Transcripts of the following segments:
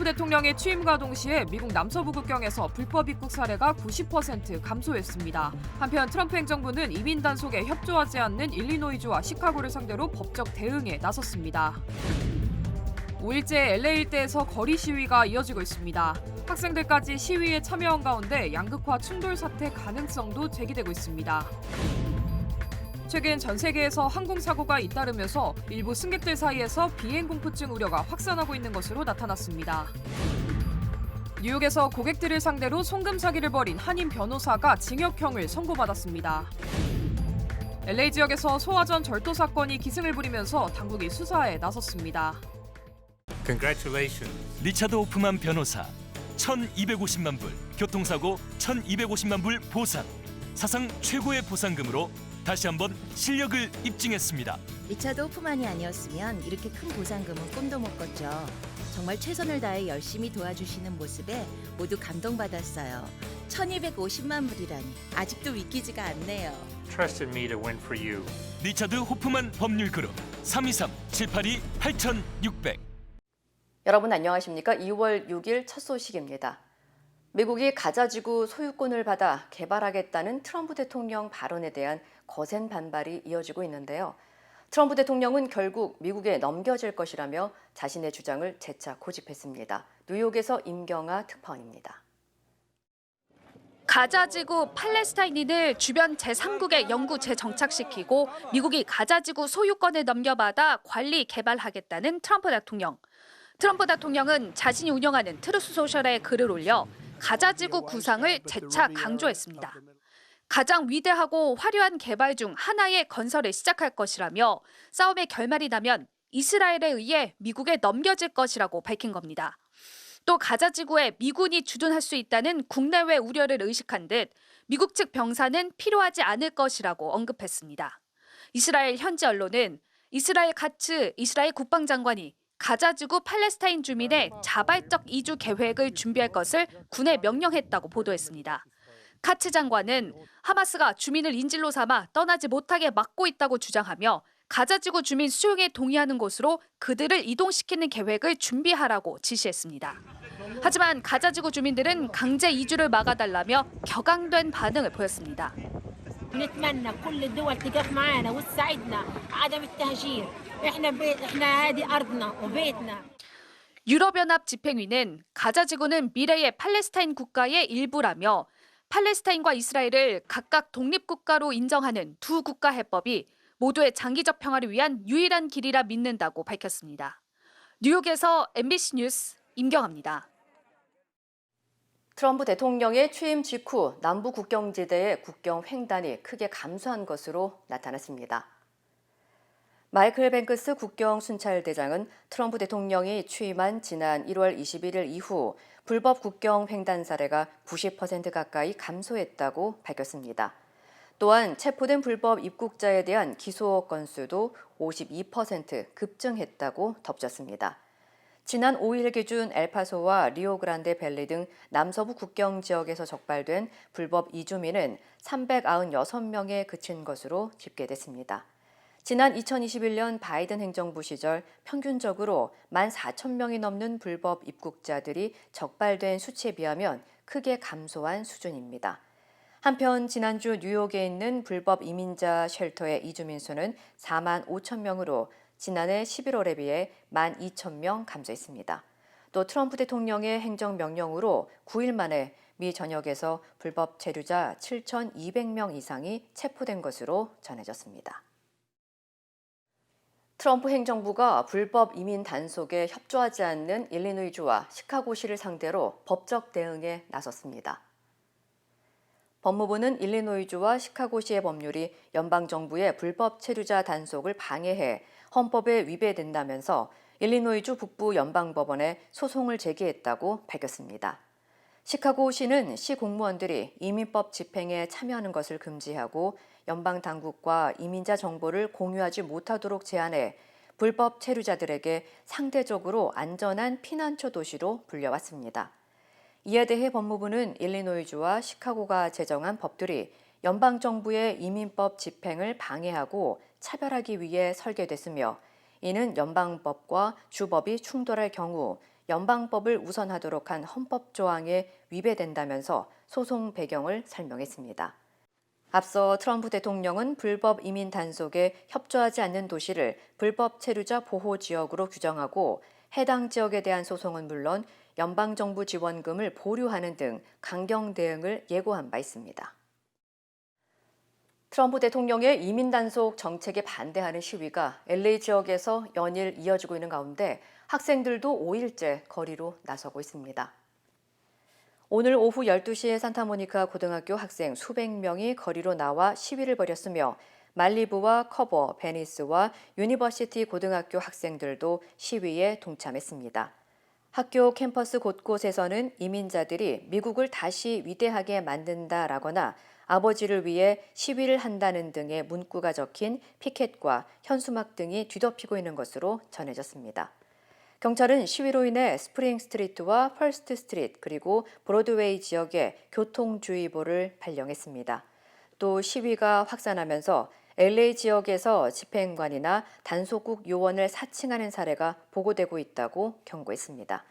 대통령의 취임과 동시에 미국 남서부 국경에서 불법 입국 사례가 90% 감소했습니다. 한편 트럼프 행정부는 이민 단속에 협조하지 않는 일리노이주와 시카고를 상대로 법적 대응에 나섰습니다. 5일째 LA 일대에서 거리 시위가 이어지고 있습니다. 학생들까지 시위에 참여한 가운데 양극화 충돌 사태 가능성도 제기되고 있습니다. 최근 전 세계에서 항공사고가 잇따르면서 일부 승객들 사이에서 비행 공포증 우려가 확산하고 있는 것으로 나타났습니다. 뉴욕에서 고객들을 상대로 송금 사기를 벌인 한인 변호사가 징역형을 선고받았습니다. LA 지역에서 소화전 절도 사건이 기승을 부리면서 당국이 수사에 나섰습니다. Congratulations. 리차드 호프만 변호사 1,250만 불, 교통사고 1,250만 불 보상, 사상 최고의 보상금으로 다시 한번 실력을 입증했습니다. 리차드 호프만이 아니었으면 이렇게 큰 보상금은 꿈도 못 꿨죠. 정말 최선을 다해 열심히 도와주시는 모습에 모두 감동받았어요. 1,250만 불이라니 아직도 믿기지가 않네요. Trusted me to win for you. 리차드 호프만 법률그룹 323-782-8600. 여러분 안녕하십니까? 2월 6일 첫 소식입니다. 미국이 가자지구 소유권을 받아 개발하겠다는 트럼프 대통령 발언에 대한 거센 반발이 이어지고 있는데요. 트럼프 대통령은 결국 미국에 넘겨질 것이라며 자신의 주장을 재차 고집했습니다. 뉴욕에서 임경아 특파원입니다. 가자지구 팔레스타인인을 주변 제3국에 영구 재정착시키고 미국이 가자지구 소유권을 넘겨받아 관리 개발하겠다는 트럼프 대통령. 트럼프 대통령은 자신이 운영하는 트루스 소셜에 글을 올려 가자지구 구상을 재차 강조했습니다. 가장 위대하고 화려한 개발 중 하나의 건설을 시작할 것이라며 싸움의 결말이 나면 이스라엘에 의해 미국에 넘겨질 것이라고 밝힌 겁니다. 또 가자지구에 미군이 주둔할 수 있다는 국내외 우려를 의식한 듯 미국 측 병사는 필요하지 않을 것이라고 언급했습니다. 이스라엘 현지 언론은 이스라엘 카츠 이스라엘 국방장관이 가자지구 팔레스타인 주민의 자발적 이주 계획을 준비할 것을 군에 명령했다고 보도했습니다. 카츠 장관은 하마스가 주민을 인질로 삼아 떠나지 못하게 막고 있다고 주장하며 가자지구 주민 수용에 동의하는 곳으로 그들을 이동시키는 계획을 준비하라고 지시했습니다. 하지만 가자지구 주민들은 강제 이주를 막아달라며 격앙된 반응을 보였습니다. نتمنى كل الدول تقف معنا وتساعدنا عدم التهجير احنا هذه ارضنا وبيتنا. 유럽연합 집행위는 가자지구는 미래의 팔레스타인 국가의 일부라며 팔레스타인과 이스라엘을 각각 독립국가로 인정하는 두 국가 해법이 모두의 장기적 평화를 위한 유일한 길이라 믿는다고 밝혔습니다. 뉴욕에서 MBC 뉴스 임경아입니다. 트럼프 대통령의 취임 직후 남부 국경지대의 국경 횡단이 크게 감소한 것으로 나타났습니다. 마이클 뱅크스 국경 순찰대장은 트럼프 대통령이 취임한 지난 1월 21일 이후 불법 국경 횡단 사례가 90% 가까이 감소했다고 밝혔습니다. 또한 체포된 불법 입국자에 대한 기소 건수도 52% 급증했다고 덧붙였습니다. 지난 5일 기준 엘파소와 리오그란데 밸리 등 남서부 국경 지역에서 적발된 불법 이주민은 396명에 그친 것으로 집계됐습니다. 지난 2021년 바이든 행정부 시절 평균적으로 14,000명이 넘는 불법 입국자들이 적발된 수치에 비하면 크게 감소한 수준입니다. 한편 지난주 뉴욕에 있는 불법 이민자 쉘터의 이주민 수는 4만 5천 명으로 지난해 11월에 비해 12,000명 감소했습니다. 또 트럼프 대통령의 행정명령으로 9일 만에 미 전역에서 불법 체류자 7,200명 이상이 체포된 것으로 전해졌습니다. 트럼프 행정부가 불법 이민 단속에 협조하지 않는 일리노이주와 시카고시를 상대로 법적 대응에 나섰습니다. 법무부는 일리노이주와 시카고시의 법률이 연방정부의 불법 체류자 단속을 방해해 헌법에 위배된다면서 일리노이주 북부 연방법원에 소송을 제기했다고 밝혔습니다. 시카고시는 시 공무원들이 이민법 집행에 참여하는 것을 금지하고 연방 당국과 이민자 정보를 공유하지 못하도록 제한해 불법 체류자들에게 상대적으로 안전한 피난처 도시로 불려왔습니다. 이에 대해 법무부는 일리노이주와 시카고가 제정한 법들이 연방정부의 이민법 집행을 방해하고 차별하기 위해 설계됐으며 이는 연방법과 주법이 충돌할 경우 연방법을 우선하도록 한 헌법 조항에 위배된다면서 소송 배경을 설명했습니다. 앞서 트럼프 대통령은 불법 이민 단속에 협조하지 않는 도시를 불법 체류자 보호 지역으로 규정하고 해당 지역에 대한 소송은 물론 연방정부 지원금을 보류하는 등 강경 대응을 예고한 바 있습니다. 트럼프 대통령의 이민 단속 정책에 반대하는 시위가 LA 지역에서 연일 이어지고 있는 가운데 학생들도 5일째 거리로 나서고 있습니다. 오늘 오후 12시에 산타모니카 고등학교 학생 수백 명이 거리로 나와 시위를 벌였으며 말리부와 커버, 베니스와 유니버시티 고등학교 학생들도 시위에 동참했습니다. 학교 캠퍼스 곳곳에서는 이민자들이 미국을 다시 위대하게 만든다라거나 아버지를 위해 시위를 한다는 등의 문구가 적힌 피켓과 현수막 등이 뒤덮이고 있는 것으로 전해졌습니다. 경찰은 시위로 인해 스프링 스트리트와 펄스트 스트리트 그리고 브로드웨이 지역에 교통주의보를 발령했습니다. 또 시위가 확산하면서 LA 지역에서 집행관이나 단속국 요원을 사칭하는 사례가 보고되고 있다고 경고했습니다.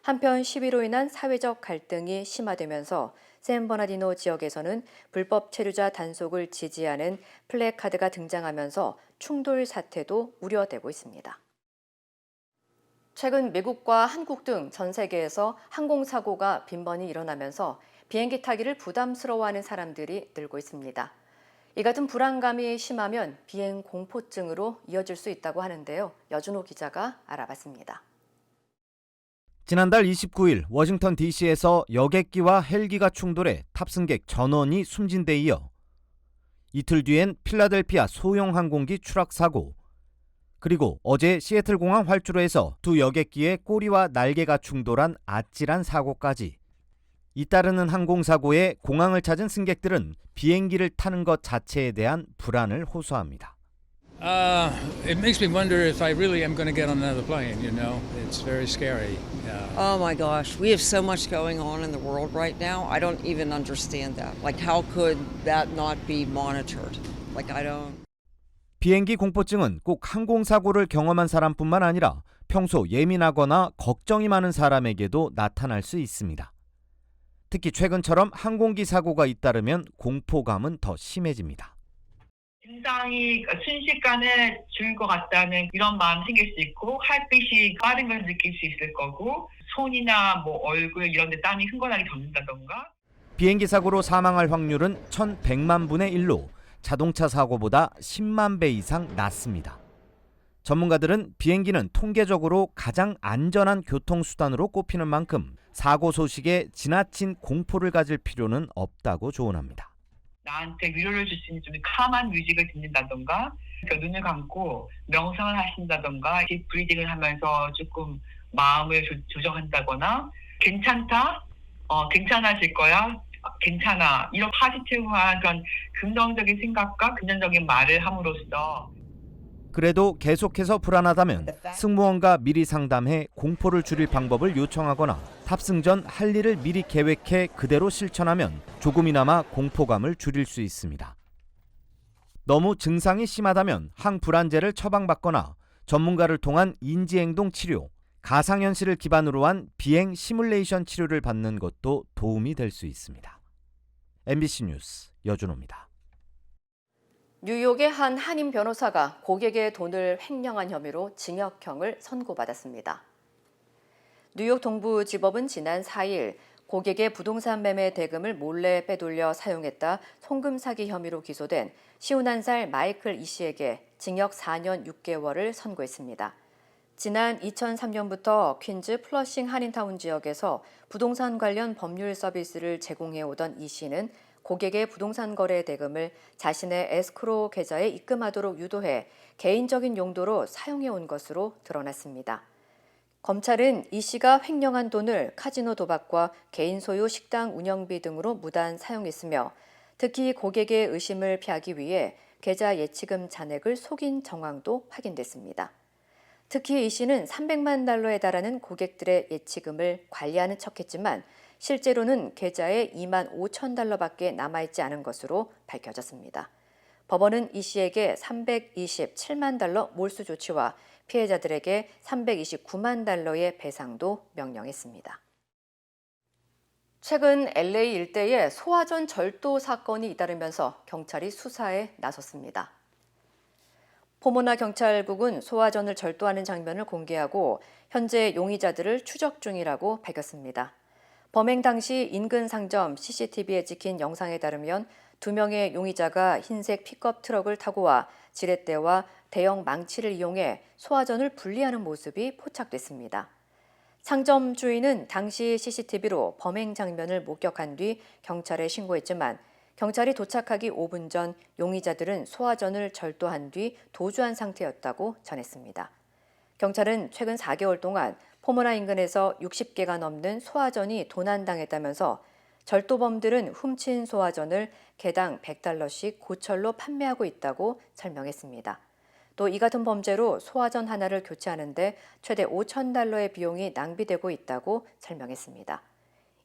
한편 시위로 인한 사회적 갈등이 심화되면서 샌버나디노 지역에서는 불법 체류자 단속을 지지하는 플래카드가 등장하면서 충돌 사태도 우려되고 있습니다. 최근 미국과 한국 등 전 세계에서 항공사고가 빈번히 일어나면서 비행기 타기를 부담스러워하는 사람들이 늘고 있습니다. 이 같은 불안감이 심하면 비행 공포증으로 이어질 수 있다고 하는데요. 여준호 기자가 알아봤습니다. 지난달 29일 워싱턴 DC에서 여객기와 헬기가 충돌해 탑승객 전원이 숨진 데 이어 이틀 뒤엔 필라델피아 소형 항공기 추락 사고, 그리고 어제 시애틀 공항 활주로에서 두 여객기의 꼬리와 날개가 충돌한 아찔한 사고까지. 잇따르는 항공사고에 공항을 찾은 승객들은 비행기를 타는 것 자체에 대한 불안을 호소합니다. It makes me wonder if I really am going to get on another plane, you know. It's very scary. Oh my gosh, we have so much going on in the world right now. I don't even understand that. Like, how could that not be monitored? Like, I don't. 비행기 공포증은 꼭 항공사고를 경험한 사람뿐만 아니라 평소 예민하거나 걱정이 많은 사람에게도 나타날 수 있습니다. 특히 최근처럼 항공기 사고가 잇따르면 공포감은 더 심해집니다. 심장이 순식간에 죽을 것 같다는 이런 마음 생길 수 있고, 핫빛이 빠른 걸 느낄 수 있을 거고, 손이나 얼굴 이런 데 땀이 흥건하게 젖는다던가. 비행기 사고로 사망할 확률은 1,100만 분의 1로 자동차 사고보다 10만 배 이상 낮습니다. 전문가들은 비행기는 통계적으로 가장 안전한 교통수단으로 꼽히는 만큼 사고 소식에 지나친 공포를 가질 필요는 없다고 조언합니다. 나한테 위로를 줄 수 있는 좀 캄한 뮤직을 듣는다던가, 그러니까 눈을 감고 명상을 하신다던가, 딥 브리딩을 하면서 조금 마음을 조정한다거나, 괜찮다, 괜찮아질 거야, 괜찮아, 이런 파지티브한 그런 긍정적인 생각과 긍정적인 말을 함으로써. 그래도 계속해서 불안하다면 승무원과 미리 상담해 공포를 줄일 방법을 요청하거나 탑승 전 할 일을 미리 계획해 그대로 실천하면 조금이나마 공포감을 줄일 수 있습니다. 너무 증상이 심하다면 항불안제를 처방받거나 전문가를 통한 인지행동 치료, 가상현실을 기반으로 한 비행 시뮬레이션 치료를 받는 것도 도움이 될 수 있습니다. MBC 뉴스 여준호입니다. 뉴욕의 한 한인 변호사가 고객의 돈을 횡령한 혐의로 징역형을 선고받았습니다. 뉴욕 동부지법은 지난 4일 고객의 부동산 매매 대금을 몰래 빼돌려 사용했다 송금 사기 혐의로 기소된 51살 마이클 이 씨에게 징역 4년 6개월을 선고했습니다. 지난 2003년부터 퀸즈 플러싱 한인타운 지역에서 부동산 관련 법률 서비스를 제공해오던 이 씨는 고객의 부동산 거래 대금을 자신의 에스크로 계좌에 입금하도록 유도해 개인적인 용도로 사용해온 것으로 드러났습니다. 검찰은 이 씨가 횡령한 돈을 카지노 도박과 개인 소유 식당 운영비 등으로 무단 사용했으며 특히 고객의 의심을 피하기 위해 계좌 예치금 잔액을 속인 정황도 확인됐습니다. 특히 이 씨는 300만 달러에 달하는 고객들의 예치금을 관리하는 척했지만 실제로는 계좌에 2만 5천 달러밖에 남아있지 않은 것으로 밝혀졌습니다. 법원은 이 씨에게 327만 달러 몰수 조치와 피해자들에게 329만 달러의 배상도 명령했습니다. 최근 LA 일대에 소화전 절도 사건이 잇따르면서 경찰이 수사에 나섰습니다. 포모나 경찰국은 소화전을 절도하는 장면을 공개하고 현재 용의자들을 추적 중이라고 밝혔습니다. 범행 당시 인근 상점 CCTV에 찍힌 영상에 따르면 2명의 용의자가 흰색 픽업 트럭을 타고 와 지렛대와 대형 망치를 이용해 소화전을 분리하는 모습이 포착됐습니다. 상점 주인은 당시 CCTV로 범행 장면을 목격한 뒤 경찰에 신고했지만 경찰이 도착하기 5분 전 용의자들은 소화전을 절도한 뒤 도주한 상태였다고 전했습니다. 경찰은 최근 4개월 동안 포모나 인근에서 60개가 넘는 소화전이 도난당했다면서 절도범들은 훔친 소화전을 개당 $100씩 고철로 판매하고 있다고 설명했습니다. 또 이 같은 범죄로 소화전 하나를 교체하는데 최대 $5,000의 비용이 낭비되고 있다고 설명했습니다.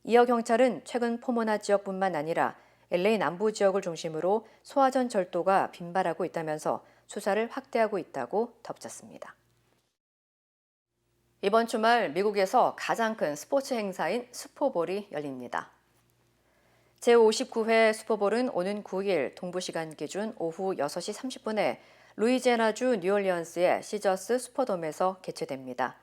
이어 경찰은 최근 포모나 지역뿐만 아니라 LA 남부 지역을 중심으로 소화전 절도가 빈발하고 있다면서 수사를 확대하고 있다고 덧붙였습니다. 이번 주말 미국에서 가장 큰 스포츠 행사인 슈퍼볼이 열립니다. 제59회 슈퍼볼은 오는 9일 동부 시간 기준 오후 6시 30분에 루이지애나주 뉴올리언스의 시저스 슈퍼돔에서 개최됩니다.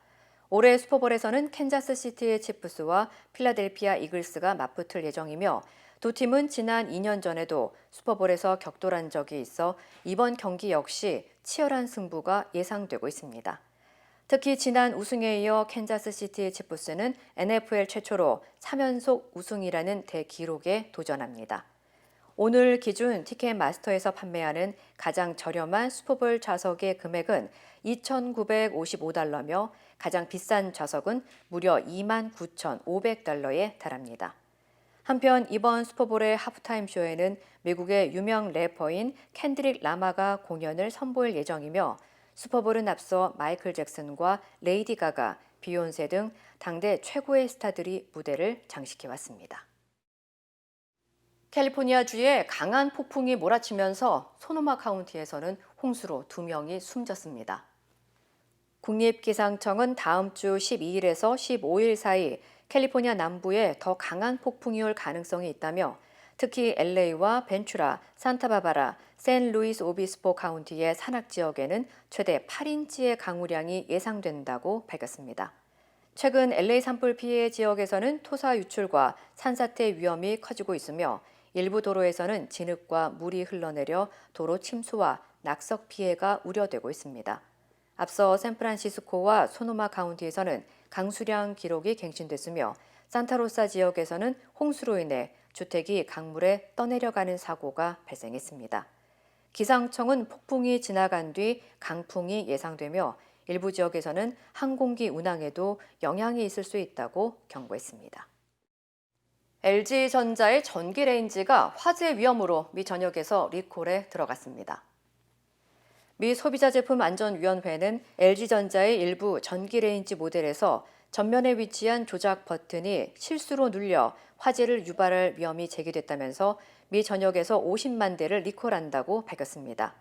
올해 슈퍼볼에서는 캔자스시티의 치프스와 필라델피아 이글스가 맞붙을 예정이며 두 팀은 지난 2년 전에도 슈퍼볼에서 격돌한 적이 있어 이번 경기 역시 치열한 승부가 예상되고 있습니다. 특히 지난 우승에 이어 캔자스시티의 치프스는 NFL 최초로 3연속 우승이라는 대기록에 도전합니다. 오늘 기준 티켓마스터에서 판매하는 가장 저렴한 슈퍼볼 좌석의 금액은 $2,955며 가장 비싼 좌석은 무려 $29,500에 달합니다. 한편 이번 슈퍼볼의 하프타임 쇼에는 미국의 유명 래퍼인 켄드릭 라마가 공연을 선보일 예정이며 슈퍼볼은 앞서 마이클 잭슨과 레이디 가가, 비욘세 등 당대 최고의 스타들이 무대를 장식해왔습니다. 캘리포니아주에 강한 폭풍이 몰아치면서 소노마 카운티에서는 홍수로 2명이 숨졌습니다. 국립기상청은 다음 주 12일에서 15일 사이 캘리포니아 남부에 더 강한 폭풍이 올 가능성이 있다며 특히 LA와 벤츄라, 산타바바라, 샌루이스 오비스포 카운티의 산악 지역에는 최대 8인치의 강우량이 예상된다고 밝혔습니다. 최근 LA 산불 피해 지역에서는 토사 유출과 산사태 위험이 커지고 있으며 일부 도로에서는 진흙과 물이 흘러내려 도로 침수와 낙석 피해가 우려되고 있습니다. 앞서 샌프란시스코와 소노마 카운티에서는 강수량 기록이 갱신됐으며 산타로사 지역에서는 홍수로 인해 주택이 강물에 떠내려가는 사고가 발생했습니다. 기상청은 폭풍이 지나간 뒤 강풍이 예상되며 일부 지역에서는 항공기 운항에도 영향이 있을 수 있다고 경고했습니다. LG전자의 전기 레인지가 화재 위험으로 미 전역에서 리콜에 들어갔습니다. 미 소비자제품안전위원회는 LG전자의 일부 전기 레인지 모델에서 전면에 위치한 조작 버튼이 실수로 눌려 화재를 유발할 위험이 제기됐다면서 미 전역에서 50만 대를 리콜한다고 밝혔습니다.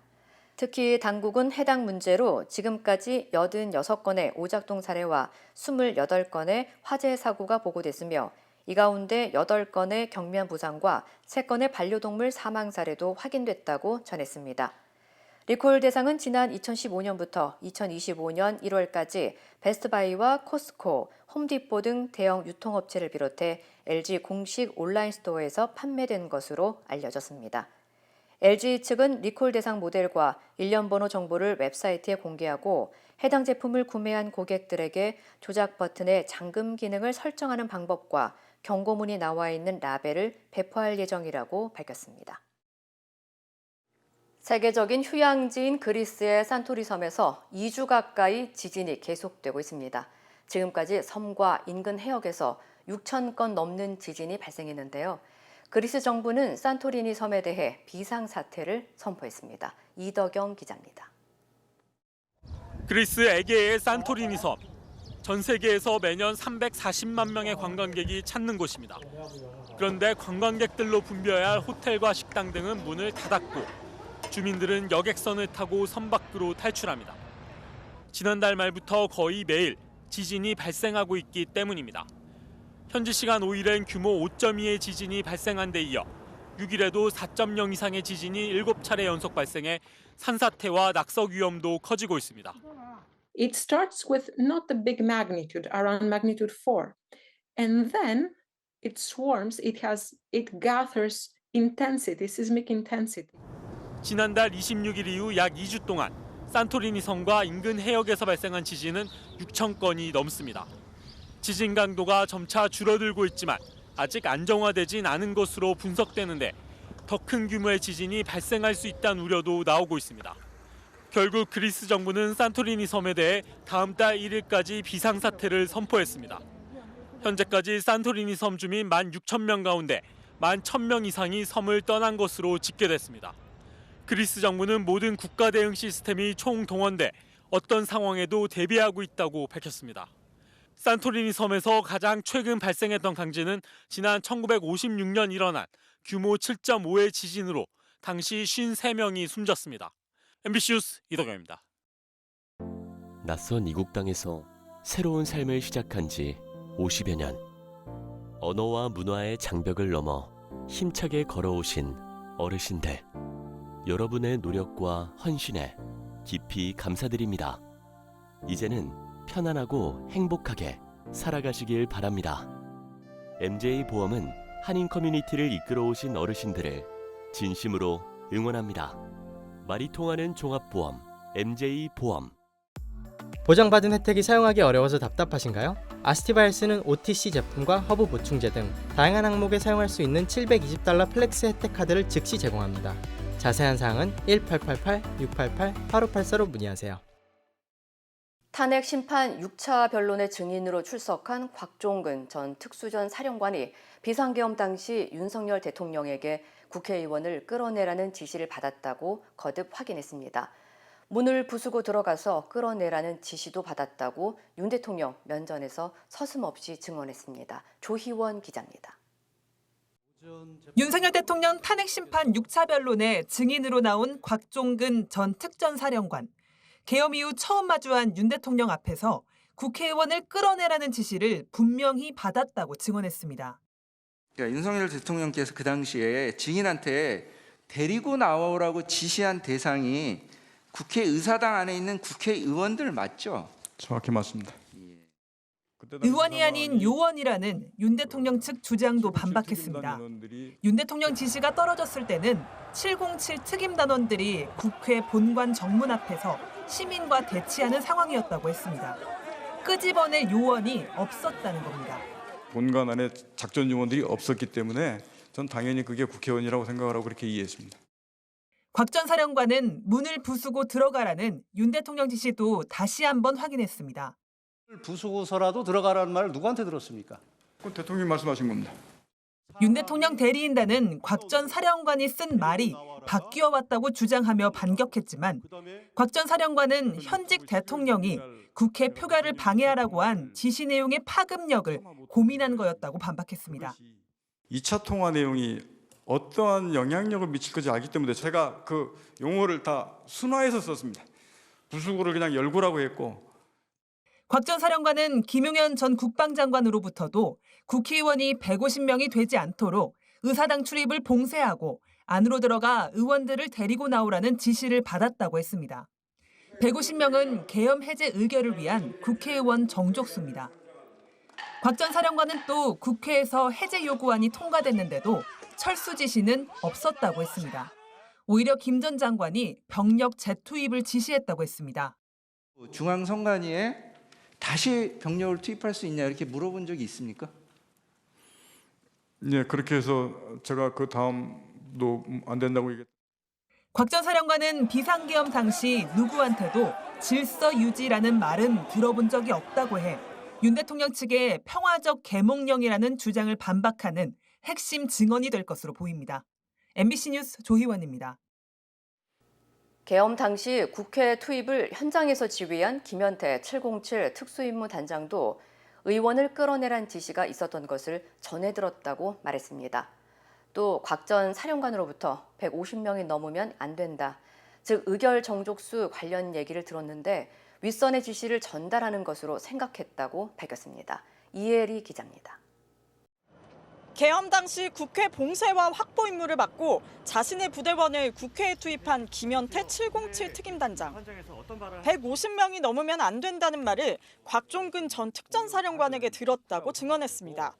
특히 당국은 해당 문제로 지금까지 86건의 오작동 사례와 28건의 화재 사고가 보고됐으며 이 가운데 8건의 경미한 부상과 3건의 반려동물 사망 사례도 확인됐다고 전했습니다. 리콜 대상은 지난 2015년부터 2025년 1월까지 베스트바이와 코스코, 홈디포 등 대형 유통업체를 비롯해 LG 공식 온라인 스토어에서 판매된 것으로 알려졌습니다. LG 측은 리콜 대상 모델과 일련 번호 정보를 웹사이트에 공개하고 해당 제품을 구매한 고객들에게 조작 버튼의 잠금 기능을 설정하는 방법과 경고문이 나와 있는 라벨을 배포할 예정이라고 밝혔습니다. 세계적인 휴양지인 그리스의 산토리 섬에서 2주 가까이 지진이 계속되고 있습니다. 지금까지 섬과 인근 해역에서 6,000건 넘는 지진이 발생했는데요. 그리스 정부는 산토리니 섬에 대해 비상사태를 선포했습니다. 이덕영 기자입니다. 그리스 에게의 산토리니 섬. 전 세계에서 매년 340만 명의 관광객이 찾는 곳입니다. 그런데 관광객들로 붐벼야 할 호텔과 식당 등은 문을 닫았고 주민들은 여객선을 타고 섬 밖으로 탈출합니다. 지난달 말부터 거의 매일 지진이 발생하고 있기 때문입니다. 현지 시간 5일엔 규모 5.2의 지진이 발생한 데 이어 6일에도 4.0 이상의 지진이 7차례 연속 발생해 산사태와 낙석 위험도 커지고 있습니다. It starts with not a big magnitude, around magnitude 4. And then it swarms, it gathers intensity, seismic intensity. 지난달 26일 이후 약 2주 동안 산토리니 섬과 인근 해역에서 발생한 지진은 6천 건이 넘습니다. 지진 강도가 점차 줄어들고 있지만 아직 안정화되진 않은 것으로 분석되는데 더 큰 규모의 지진이 발생할 수 있다는 우려도 나오고 있습니다. 결국 그리스 정부는 산토리니 섬에 대해 다음 달 1일까지 비상사태를 선포했습니다. 현재까지 산토리니 섬 주민 16,000명 가운데 11,000명 이상이 섬을 떠난 것으로 집계됐습니다. 그리스 정부는 모든 국가 대응 시스템이 총동원돼 어떤 상황에도 대비하고 있다고 밝혔습니다. 산토리니 섬에서 가장 최근 발생했던 강진은 지난 1956년 일어난 규모 7.5의 지진으로 당시 53명이 숨졌습니다. MBC 뉴스 이덕영입니다. 낯선 이국 땅에서 새로운 삶을 시작한 지 50여 년. 언어와 문화의 장벽을 넘어 힘차게 걸어오신 어르신들. 여러분의 노력과 헌신에 깊이 감사드립니다. 이제는 편안하고 행복하게 살아가시길 바랍니다. MJ보험은 한인 커뮤니티를 이끌어오신 어르신들을 진심으로 응원합니다. 말이 통하는 종합보험 MJ보험. 보장받은 혜택이 사용하기 어려워서 답답하신가요? 아스티바이스는 OTC 제품과 허브 보충제 등 다양한 항목에 사용할 수 있는 $720 플렉스 혜택 카드를 즉시 제공합니다. 자세한 사항은 1888-688-8584로 문의하세요. 탄핵 심판 6차 변론의 증인으로 출석한 곽종근 전 특수전 사령관이 비상계엄 당시 윤석열 대통령에게 국회의원을 끌어내라는 지시를 받았다고 거듭 확인했습니다. 문을 부수고 들어가서 끌어내라는 지시도 받았다고 윤 대통령 면전에서 서슴없이 증언했습니다. 조희원 기자입니다. 윤석열 대통령 탄핵 심판 6차 변론에 증인으로 나온 곽종근 전 특전사령관. 계엄 이후 처음 마주한 윤 대통령 앞에서 국회의원을 끌어내라는 지시를 분명히 받았다고 증언했습니다. 그러니까 윤석열 대통령께서 그 당시에 증인한테 데리고 나오라고 지시한 대상이 국회의사당 안에 있는 국회의원들 맞죠? 정확히 맞습니다. 의원이 아닌 요원이라는 윤 대통령 측 주장도 반박했습니다. 윤 대통령 지시가 떨어졌을 때는 707 특임단원들이 국회 본관 정문 앞에서 시민과 대치하는 상황이었다고 했습니다. 끄집어낼 요원이 없었다는 겁니다. 본관 안에 작전 요원들이 없었기 때문에 전 당연히 그게 국회의원이라고 생각을 하고 그렇게 이해했습니다. 곽 전 사령관은 문을 부수고 들어가라는 윤 대통령 지시도 다시 한번 확인했습니다. 부수고서라도 들어가라는 말을 누구한테 들었습니까? 그 대통령이 말씀하신 겁니다. 윤 대통령 대리인단은 곽 전 사령관이 쓴 말이 바뀌어 왔다고 주장하며 반격했지만 곽 전 사령관은 현직 대통령이 국회 표결을 방해하라고 한 지시 내용의 파급력을 고민한 거였다고 반박했습니다. 2차 통화 내용이 어떠한 영향력을 미칠 건지 알기 때문에 제가 그 용어를 다 순화해서 썼습니다. 부수고를 그냥 열고라고 했고. 곽 전 사령관은 김용현 전 국방장관으로부터도 국회의원이 150명이 되지 않도록 의사당 출입을 봉쇄하고 안으로 들어가 의원들을 데리고 나오라는 지시를 받았다고 했습니다. 150명은 계엄 해제 의결을 위한 국회의원 정족수입니다. 곽 전 사령관은 또 국회에서 해제 요구안이 통과됐는데도 철수 지시는 없었다고 했습니다. 오히려 김 전 장관이 병력 재투입을 지시했다고 했습니다. 중앙선관위에 다시 병력을 투입할 수 있냐 이렇게 물어본 적이 있습니까? 네, 그렇게 해서 제가 그 다음도 안 된다고 얘기했. 곽 전 사령관은 비상계엄 당시 누구한테도 질서 유지라는 말은 들어본 적이 없다고 해 윤 대통령 측의 평화적 계몽령이라는 주장을 반박하는 핵심 증언이 될 것으로 보입니다. MBC 뉴스 조희원입니다. 계엄 당시 국회 투입을 현장에서 지휘한 김현태 707 특수임무단장도 의원을 끌어내란 지시가 있었던 것을 전해 들었다고 말했습니다. 또 곽 전 사령관으로부터 150명이 넘으면 안 된다. 즉 의결 정족수 관련 얘기를 들었는데 윗선의 지시를 전달하는 것으로 생각했다고 밝혔습니다. 이혜리 기자입니다. 계엄 당시 국회 봉쇄와 확보 임무를 맡고 자신의 부대원을 국회에 투입한 김현태 707 특임단장. 150명이 넘으면 안 된다는 말을 곽종근 전 특전사령관에게 들었다고 증언했습니다.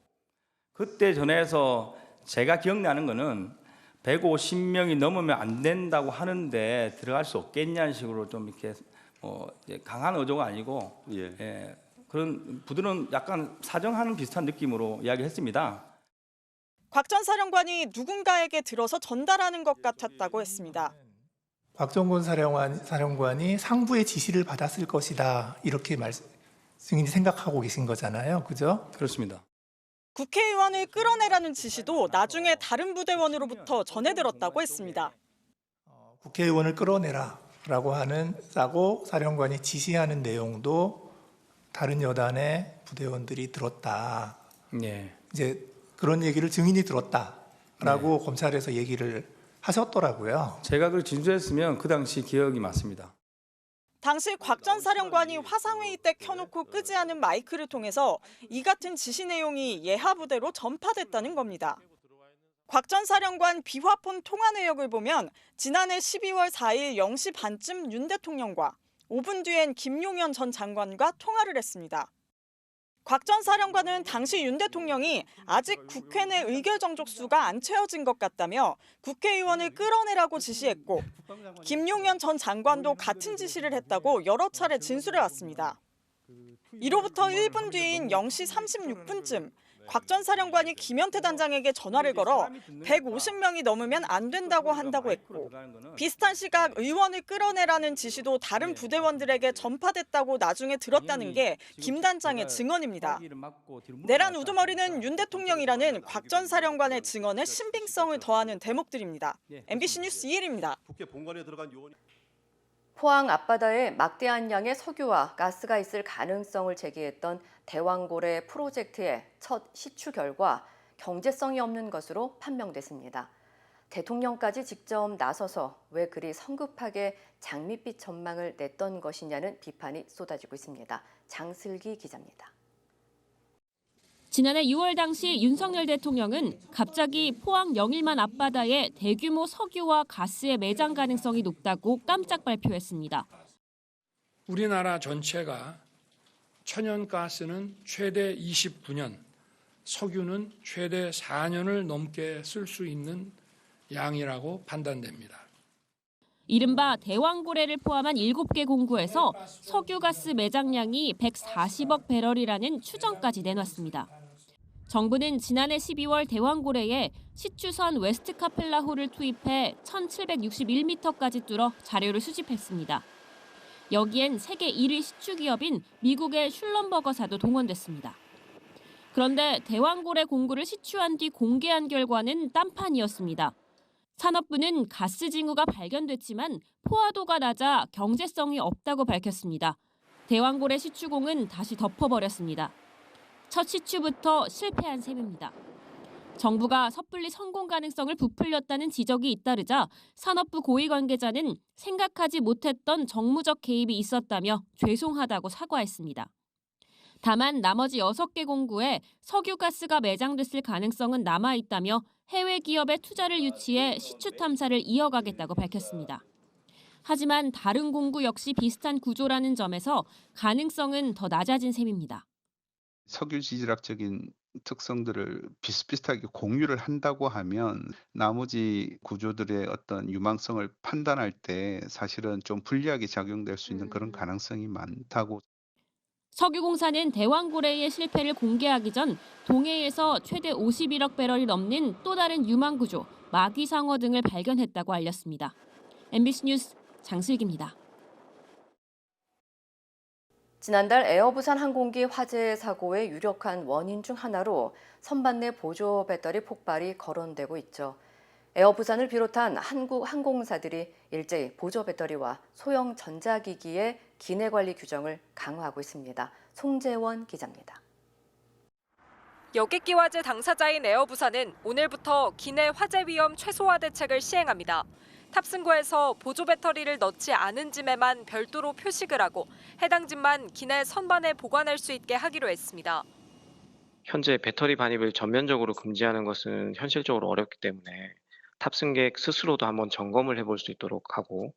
그때 전해서 제가 기억나는 거는 150명이 넘으면 안 된다고 하는데 들어갈 수 없겠냐는 식으로 좀 이렇게 강한 어조가 아니고 그런 부드러운 약간 사정하는 비슷한 느낌으로 이야기했습니다. 곽 전 사령관이 누군가에게 들어서 전달하는 것 같았다고 했습니다. 곽종근 사령관이 상부의 지시를 받았을 것이다. 이렇게 증인이 생각하고 계신 거잖아요. 그죠? 그렇습니다. 국회의원을 끌어내라는 지시도 나중에 다른 부대원으로부터 전해 들었다고 했습니다. 국회의원을 끌어내라라고 싸고 사령관이 지시하는 내용도 다른 여단의 부대원들이 들었다. 네. 이제 그런 얘기를 증인이 들었다라고 검찰에서 얘기를 하셨더라고요. 제가 그걸 진술했으면 그 당시 기억이 맞습니다. 당시 곽 전 사령관이 화상회의 때 켜놓고 끄지 않은 마이크를 통해서 이 같은 지시 내용이 예하 부대로 전파됐다는 겁니다. 곽 전 사령관 비화폰 통화 내역을 보면 지난해 12월 4일 0시 반쯤 윤 대통령과 5분 뒤엔 김용현 전 장관과 통화를 했습니다. 곽 전 사령관은 당시 윤 대통령이 아직 국회 내 의결 정족수가 안 채워진 것 같다며 국회의원을 끌어내라고 지시했고 김용현 전 장관도 같은 지시를 했다고 여러 차례 진술해 왔습니다. 이로부터 1분 뒤인 0시 36분쯤 곽 전 사령관이 김현태 단장에게 전화를 걸어 150명이 넘으면 안 된다고 한다고 했고 비슷한 시각 의원을 끌어내라는 지시도 다른 부대원들에게 전파됐다고 나중에 들었다는 게 김 단장의 증언입니다. 내란 우두머리는 윤 대통령이라는 곽 전 사령관의 증언에 신빙성을 더하는 대목들입니다. MBC 뉴스 이혜리입니다. 포항 앞바다에 막대한 양의 석유와 가스가 있을 가능성을 제기했던 대왕고래 프로젝트의 첫 시추 결과 경제성이 없는 것으로 판명됐습니다. 대통령까지 직접 나서서 왜 그리 성급하게 장밋빛 전망을 냈던 것이냐는 비판이 쏟아지고 있습니다. 장슬기 기자입니다. 지난해 6월 당시 윤석열 대통령은 갑자기 포항 영일만 앞바다에 대규모 석유와 가스의 매장 가능성이 높다고 깜짝 발표했습니다. 우리나라 전체가 천연가스는 최대 29년, 석유는 최대 4년을 넘게 쓸 수 있는 양이라고 판단됩니다. 이른바 대왕고래를 포함한 7개 공구에서 석유가스 매장량이 140억 배럴이라는 추정까지 내놨습니다. 정부는 지난해 12월 대왕고래에 시추선 웨스트카펠라호를 투입해 1761m까지 뚫어 자료를 수집했습니다. 여기엔 세계 1위 시추기업인 미국의 슐럼버거사도 동원됐습니다. 그런데 대왕고래 공구를 시추한 뒤 공개한 결과는 딴판이었습니다. 산업부는 가스 징후가 발견됐지만 포화도가 낮아 경제성이 없다고 밝혔습니다. 대왕고래 시추공은 다시 덮어버렸습니다. 첫 시추부터 실패한 셈입니다. 정부가 섣불리 성공 가능성을 부풀렸다는 지적이 잇따르자 산업부 고위 관계자는 생각하지 못했던 정무적 개입이 있었다며 죄송하다고 사과했습니다. 다만 나머지 6개 공구에 석유가스가 매장됐을 가능성은 남아있다며 해외 기업의 투자를 유치해 시추 탐사를 이어가겠다고 밝혔습니다. 하지만 다른 공구 역시 비슷한 구조라는 점에서 가능성은 더 낮아진 셈입니다. 석유 지질학적인 특성들을 비슷비슷하게 공유를 한다고 하면 나머지 구조들의 어떤 유망성을 판단할 때 사실은 좀 불리하게 작용될 수 있는 그런 가능성이 많다고. 석유공사는 대왕고래의 실패를 공개하기 전 동해에서 최대 51억 배럴이 넘는 또 다른 유망 구조, 마귀상어 등을 발견했다고 알렸습니다. MBC 뉴스 장슬기입니다. 지난달 에어부산 항공기 화재 사고의 유력한 원인 중 하나로 선반 내 보조 배터리 폭발이 거론되고 있죠. 에어부산을 비롯한 한국 항공사들이 일제히 보조 배터리와 소형 전자기기의 기내 관리 규정을 강화하고 있습니다. 송재원 기자입니다. 여객기 화재 당사자인 에어부산은 오늘부터 기내 화재 위험 최소화 대책을 시행합니다. 탑승구에서 보조 배터리를 넣지 않은 짐에만 별도로 표식을 하고 해당 짐만 기내 선반에 보관할 수 있게 하기로 했습니다. 현재 배터리 반입을 전면적으로 금지하는 것은 현실적으로 어렵기 때문에 탑승객 스스로도 한번 점검을 해볼 수 있도록 하고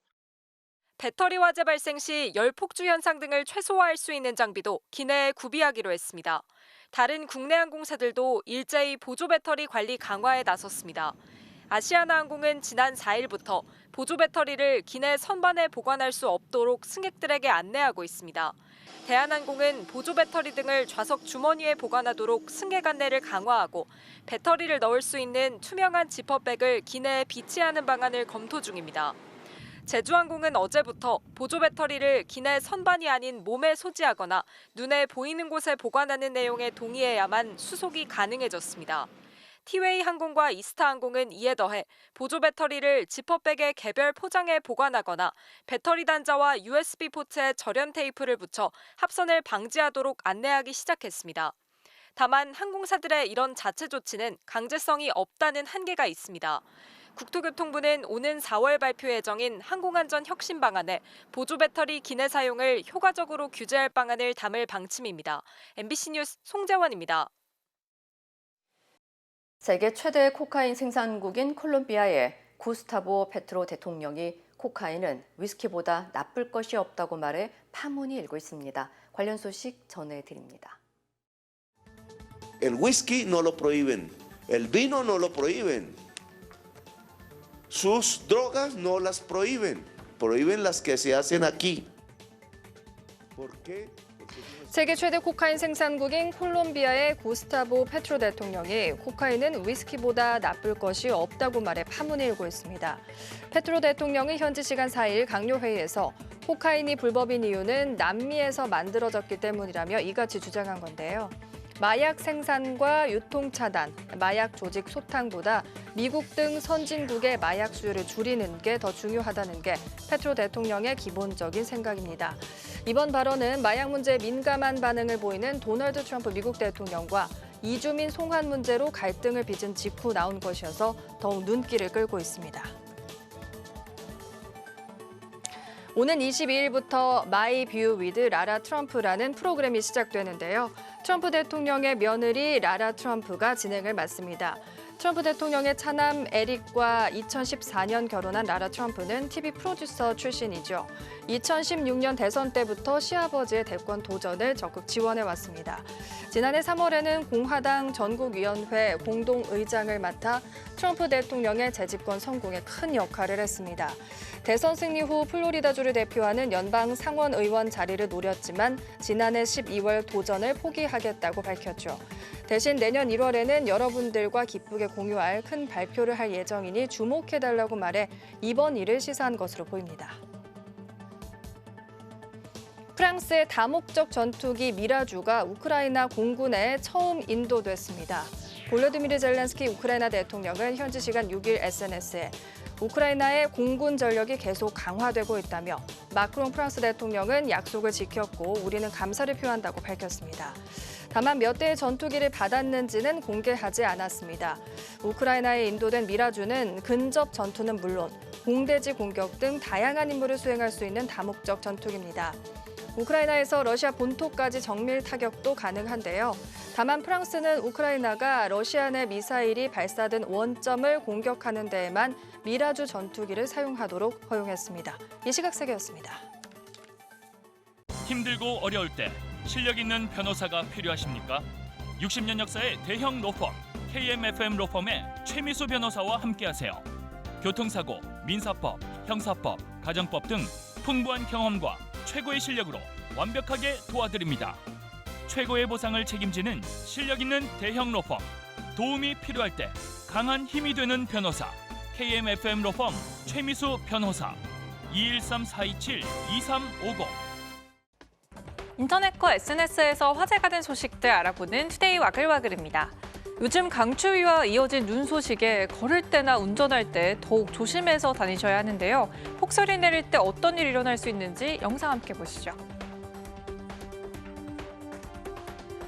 배터리 화재 발생 시 열 폭주 현상 등을 최소화할 수 있는 장비도 기내에 구비하기로 했습니다. 다른 국내 항공사들도 일제히 보조 배터리 관리 강화에 나섰습니다. 아시아나항공은 지난 4일부터 보조 배터리를 기내 선반에 보관할 수 없도록 승객들에게 안내하고 있습니다. 대한항공은 보조 배터리 등을 좌석 주머니에 보관하도록 승객 안내를 강화하고 배터리를 넣을 수 있는 투명한 지퍼백을 기내에 비치하는 방안을 검토 중입니다. 제주항공은 어제부터 보조 배터리를 기내 선반이 아닌 몸에 소지하거나 눈에 보이는 곳에 보관하는 내용에 동의해야만 수속이 가능해졌습니다. 티웨이 항공과 이스타 항공은 이에 더해 보조 배터리를 지퍼백에 개별 포장해 보관하거나 배터리 단자와 USB 포트에 절연 테이프를 붙여 합선을 방지하도록 안내하기 시작했습니다. 다만 항공사들의 이런 자체 조치는 강제성이 없다는 한계가 있습니다. 국토교통부는 오는 4월 발표 예정인 항공안전 혁신 방안에 보조 배터리 기내 사용을 효과적으로 규제할 방안을 담을 방침입니다. MBC 뉴스 송재원입니다. 세계 최대 코카인 생산국인 콜롬비아의 구스타보 페트로 대통령이 코카인은 위스키보다 나쁠 것이 없다고 말해 파문이 일고 있습니다. 관련 소식 전해드립니다. El whisky no lo prohíben, el vino no lo prohíben. Sus drogas no las prohíben, prohíben las que se hacen aquí. ¿Por qué? 세계 최대 코카인 생산국인 콜롬비아의 구스타보 페트로 대통령이 코카인은 위스키보다 나쁠 것이 없다고 말해 파문이 일고 있습니다. 페트로 대통령이 현지 시간 4일 강요회의에서 코카인이 불법인 이유는 남미에서 만들어졌기 때문이라며 이같이 주장한 건데요. 마약 생산과 유통 차단, 마약 조직 소탕보다 미국 등 선진국의 마약 수요를 줄이는 게 더 중요하다는 게 페트로 대통령의 기본적인 생각입니다. 이번 발언은 마약 문제에 민감한 반응을 보이는 도널드 트럼프 미국 대통령과 이주민 송환 문제로 갈등을 빚은 직후 나온 것이어서 더욱 눈길을 끌고 있습니다. 오는 22일부터 마이 뷰 위드 라라 트럼프라는 프로그램이 시작되는데요. 트럼프 대통령의 며느리 라라 트럼프가 진행을 맡습니다. 트럼프 대통령의 차남 에릭과 2014년 결혼한 라라 트럼프는 TV 프로듀서 출신이죠. 2016년 대선 때부터 시아버지의 대권 도전을 적극 지원해왔습니다. 지난해 3월에는 공화당 전국위원회 공동의장을 맡아 트럼프 대통령의 재집권 성공에 큰 역할을 했습니다. 대선 승리 후 플로리다주를 대표하는 연방 상원 의원 자리를 노렸지만 지난해 12월 도전을 포기하겠다고 밝혔죠. 대신 내년 1월에는 여러분들과 기쁘게 공유할 큰 발표를 할 예정이니 주목해달라고 말해 이번 일을 시사한 것으로 보입니다. 프랑스의 다목적 전투기 미라주가 우크라이나 공군에 처음 인도됐습니다. 볼로디미르 젤렌스키 우크라이나 대통령은 현지 시간 6일 SNS에 우크라이나의 공군 전력이 계속 강화되고 있다며 마크롱 프랑스 대통령은 약속을 지켰고 우리는 감사를 표한다고 밝혔습니다. 다만 몇 대의 전투기를 받았는지는 공개하지 않았습니다. 우크라이나에 인도된 미라주는 근접 전투는 물론 공대지 공격 등 다양한 임무를 수행할 수 있는 다목적 전투기입니다. 우크라이나에서 러시아 본토까지 정밀 타격도 가능한데요. 다만 프랑스는 우크라이나가 러시아 내 미사일이 발사된 원점을 공격하는 데에만 미라주 전투기를 사용하도록 허용했습니다. 이 시각 세계였습니다. 힘들고 어려울 때 실력 있는 변호사가 필요하십니까? 60년 역사의 대형 로펌 KMFM 로펌의 최미수 변호사와 함께하세요. 교통사고, 민사법, 형사법, 가정법 등 풍부한 경험과 최고의 실력으로 완벽하게 도와드립니다. 최고의 보상을 책임지는 실력 있는 대형 로펌. 도움이 필요할 때 강한 힘이 되는 변호사. KMFM 로펌 최미수 변호사. 213-427-2350. 인터넷과 SNS에서 화제가 된 소식들 알아보는 투데이 와글와글입니다. 요즘 강추위와 이어진 눈 소식에 걸을 때나 운전할 때 더욱 조심해서 다니셔야 하는데요. 폭설이 내릴 때 어떤 일이 일어날 수 있는지 영상 함께 보시죠.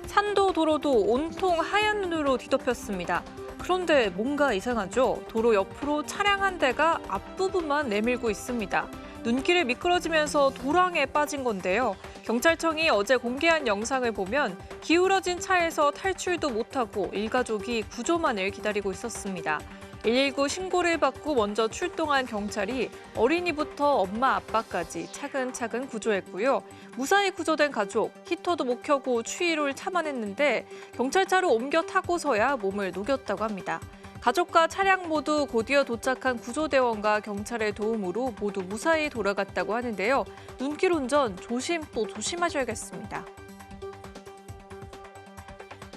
산도 도로도 온통 하얀 눈으로 뒤덮였습니다. 그런데 뭔가 이상하죠? 도로 옆으로 차량 한 대가 앞부분만 내밀고 있습니다. 눈길에 미끄러지면서 도랑에 빠진 건데요. 경찰청이 어제 공개한 영상을 보면 기울어진 차에서 탈출도 못하고 일가족이 구조만을 기다리고 있었습니다. 119 신고를 받고 먼저 출동한 경찰이 어린이부터 엄마, 아빠까지 차근차근 구조했고요. 무사히 구조된 가족, 히터도 못 켜고 추위를 참아냈는데 경찰차로 옮겨 타고서야 몸을 녹였다고 합니다. 가족과 차량 모두 곧이어 도착한 구조대원과 경찰의 도움으로 모두 무사히 돌아갔다고 하는데요. 눈길 운전 조심하셔야겠습니다.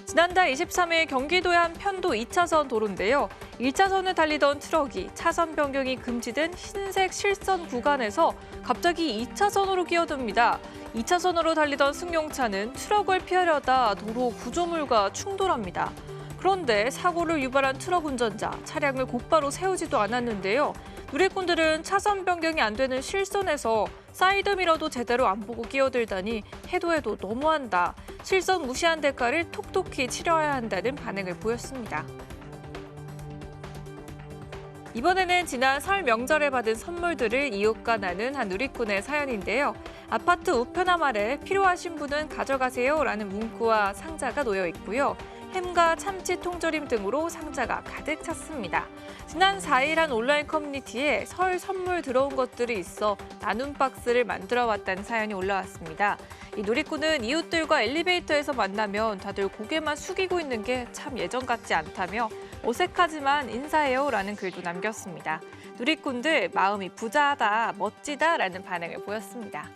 지난달 23일 경기도의 한 편도 2차선 도로인데요. 1차선을 달리던 트럭이 차선 변경이 금지된 흰색 실선 구간에서 갑자기 2차선으로 끼어듭니다. 2차선으로 달리던 승용차는 트럭을 피하려다 도로 구조물과 충돌합니다. 그런데 사고를 유발한 트럭 운전자, 차량을 곧바로 세우지도 않았는데요. 누리꾼들은 차선 변경이 안 되는 실선에서 사이드미러도 제대로 안 보고 끼어들다니 해도 너무한다. 실선 무시한 대가를 톡톡히 치러야 한다는 반응을 보였습니다. 이번에는 지난 설 명절에 받은 선물들을 이웃과 나눈 한 누리꾼의 사연인데요. 아파트 우편함 아래 필요하신 분은 가져가세요 라는 문구와 상자가 놓여 있고요. 햄과 참치 통조림 등으로 상자가 가득 찼습니다. 지난 4일 한 온라인 커뮤니티에 설 선물 들어온 것들이 있어 나눔 박스를 만들어 왔다는 사연이 올라왔습니다. 이 누리꾼은 이웃들과 엘리베이터에서 만나면 다들 고개만 숙이고 있는 게 참 예전 같지 않다며 어색하지만 인사해요라는 글도 남겼습니다. 누리꾼들 마음이 부자하다, 멋지다라는 반응을 보였습니다.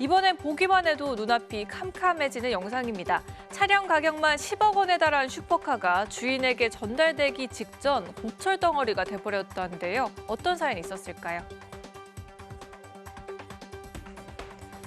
이번엔 보기만 해도 눈앞이 캄캄해지는 영상입니다. 차량 가격만 10억 원에 달하는 슈퍼카가 주인에게 전달되기 직전 고철 덩어리가 돼버렸다는데요. 어떤 사연이 있었을까요?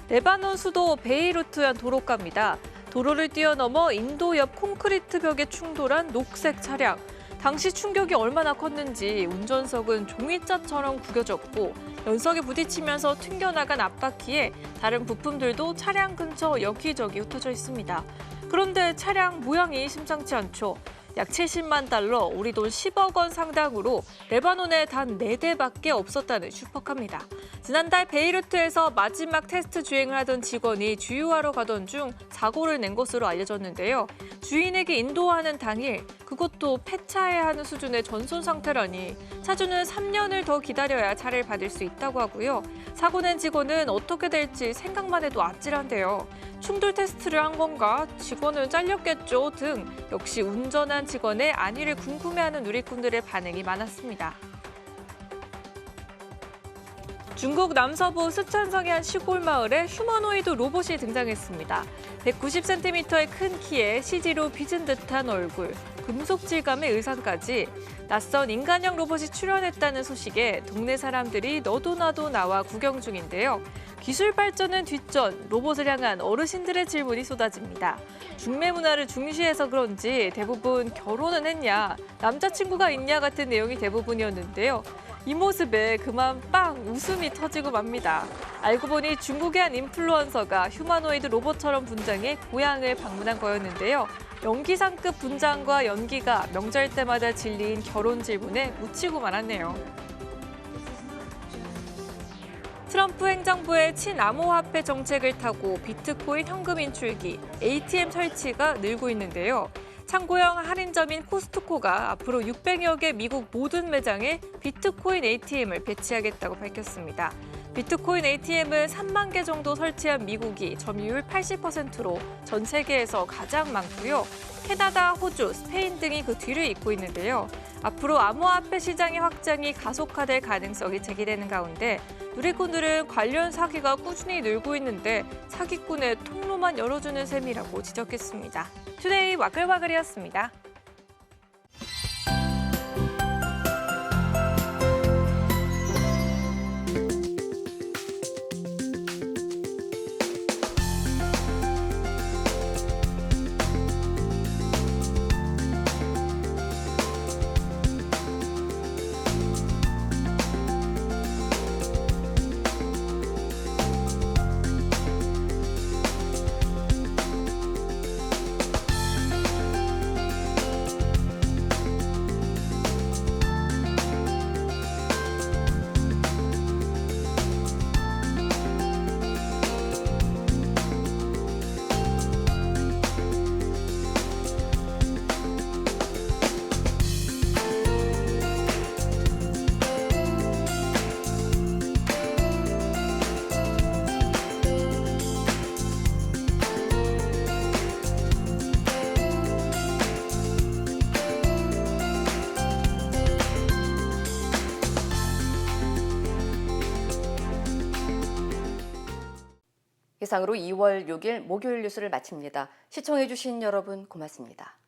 레바논 수도 베이루트의 도로가입니다. 도로를 뛰어넘어 인도 옆 콘크리트 벽에 충돌한 녹색 차량. 당시 충격이 얼마나 컸는지 운전석은 종이자처럼 구겨졌고 연석에 부딪히면서 튕겨나간 앞바퀴에 다른 부품들도 차량 근처 여기저기 흩어져 있습니다. 그런데 차량 모양이 심상치 않죠. 약 70만 달러, 우리 돈 10억 원 상당으로 레바논에 단 4대밖에 없었다는 슈퍼카입니다. 지난달 베이루트에서 마지막 테스트 주행을 하던 직원이 주유하러 가던 중 사고를 낸 것으로 알려졌는데요. 주인에게 인도하는 당일, 그것도 폐차해야 하는 수준의 전손 상태라니 차주는 3년을 더 기다려야 차를 받을 수 있다고 하고요. 사고 낸 직원은 어떻게 될지 생각만 해도 아찔한데요. 충돌 테스트를 한 건가? 직원은 잘렸겠죠? 등 역시 운전한 직원의 안위를 궁금해하는 누리꾼들의 반응이 많았습니다. 중국 남서부 스촨성의 한 시골 마을에 휴머노이드 로봇이 등장했습니다. 190cm의 큰 키에 CG로 빚은 듯한 얼굴, 금속 질감의 의상까지 낯선 인간형 로봇이 출연했다는 소식에 동네 사람들이 너도 나도 나와 구경 중인데요. 기술 발전은 뒷전, 로봇을 향한 어르신들의 질문이 쏟아집니다. 중매 문화를 중시해서 그런지 대부분 결혼은 했냐, 남자친구가 있냐 같은 내용이 대부분이었는데요. 이 모습에 그만 빵 웃음이 터지고 맙니다. 알고 보니 중국의 한 인플루언서가 휴머노이드 로봇처럼 분장해 고향을 방문한 거였는데요. 연기상급 분장과 연기가 명절 때마다 진리인 결혼 질문에 묻히고 말았네요. 트럼프 행정부의 친암호화폐 정책을 타고 비트코인 현금 인출기, ATM 설치가 늘고 있는데요. 창고형 할인점인 코스트코가 앞으로 600여 개 미국 모든 매장에 비트코인 ATM을 배치하겠다고 밝혔습니다. 비트코인 ATM은 3만 개 정도 설치한 미국이 점유율 80%로 전 세계에서 가장 많고요. 캐나다, 호주, 스페인 등이 그 뒤를 잇고 있는데요. 앞으로 암호화폐 시장의 확장이 가속화될 가능성이 제기되는 가운데 누리꾼들은 관련 사기가 꾸준히 늘고 있는데 사기꾼의 통로만 열어주는 셈이라고 지적했습니다. 투데이 와글와글이었습니다. 이상으로 2월 6일 목요일 뉴스를 마칩니다. 시청해주신 여러분 고맙습니다.